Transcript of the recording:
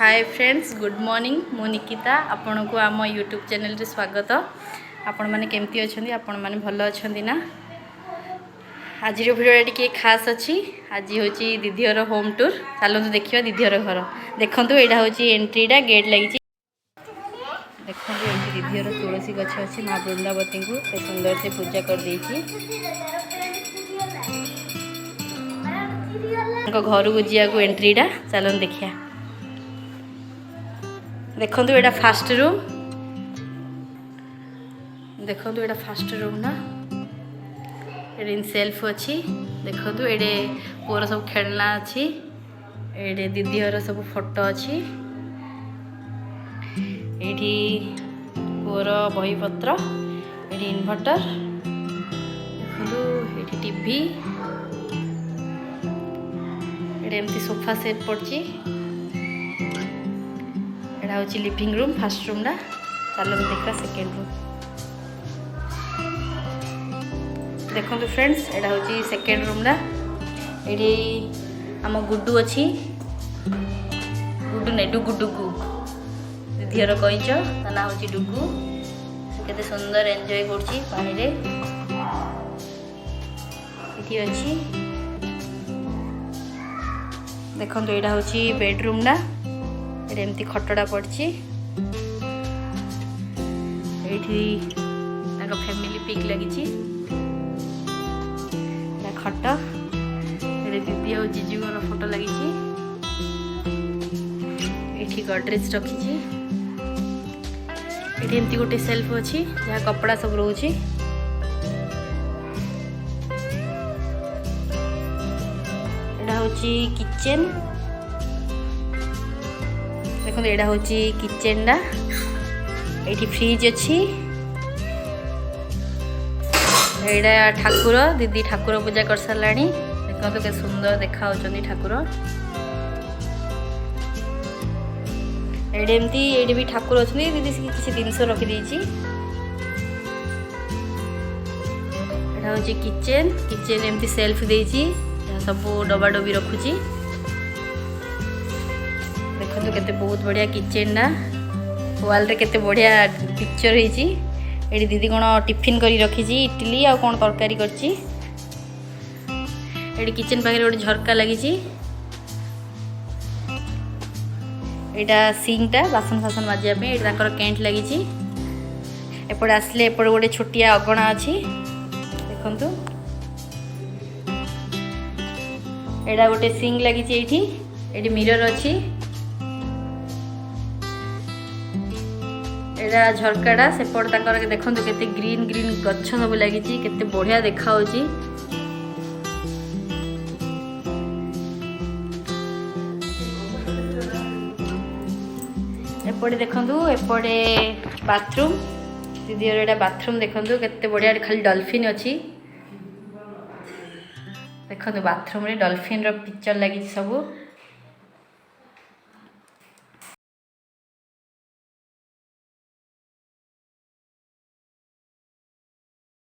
Hi friends good morning मु निकिता आपण को आम यूट्यूब चैनल रे स्वागत। आपण माने केमती अछंदी आपण माने भलो अछंदी ना। आज वीडियो टी खास अच्छी आज हूँ दीदीर होम टूर चलतु देखिए दीदीर घर देखु यहाँ हूँ एंट्रीटा गेट लगी देखो ये दीदीर तुलसी गछ अच्छी माँ वृंदावती को सुंदर से पूजा कर घर को जा एंट्रीटा चलन देखिया देखो यहाँ फास्ट रूम देखो यहाँ फास्ट रूम ना ये सेल्फ अच्छी देखो ये पुअर सब खेलना अच्छी ये दीदीर सब फोटो अच्छी ये पुअर बहीपत्र ये इन्वर्टर देखो ये टीवी ये एमती सोफा सेट पड़ी यहाँ हूँ लिविंग रूम फास्ट रूम ना चलो देखा सेकेंड रूम देखो फ्रेंड्स यहाँ हूँ सेकेंड रूम ना ये आम गुड्डू अच्छी गुड्डू नहीं डुगु डुगु दीदीर कईच ता ना हूँ डुगु केते सुंदर एंजॉय करछि पानी रे इठी अच्छी देखो यहाँ हूँ बेडरूम ना ये एमती खटड़ा पड़ी ये फैमिली पिक लगी खट ये दीदी और जीजूर फोटो लगी ये गडरेज रखी एमती गोटे सेल्फ अच्छी जहाँ कपड़ा सब रोचे यहाँ हूँ किचेन देखो यहाँ हूँ किचेन ना ये फ्रिज अच्छी यहाँ ठाकुर दीदी ठाकुर पूजा कर सारा देखो के सुंदर देखा ठाकुर ये भी ठाकुर अच्छा दीदी किसी जिनस रखीदे यहाँ हूँ किचेन किचेन एमती सेल्फ देती सब डबा डबी रखुची देखो केते बहुत बढ़िया किचेन ना वाल रे केते बढ़िया पिक्चर होईची एडी दीदी कोन टिफिन करी रखीची इडली आ कोन तरकारी करची एडी किचन पाखे गोटे झरका लगी एटा सिंकटा बासन फासन माजिया पे एटा ताकर कैंट लगी एपटे आसले एपटे गोटे छोटिया अगणा अच्छी देखंतु एटा गोटे सिंक लगी ये मिरर अच्छी एटा झरकाटा सेपट ताकर देखो केते ग्रीन ग्रीन गछ सब लगी केते बढ़िया देखा होची एपटे देखो एपटे बाथरूम दीदी एटा बाथरूम देखो केते बढ़िया खाली डॉल्फिन अच्छी देखो बाथरूम रे डॉल्फिन रो पिक्चर लगी सब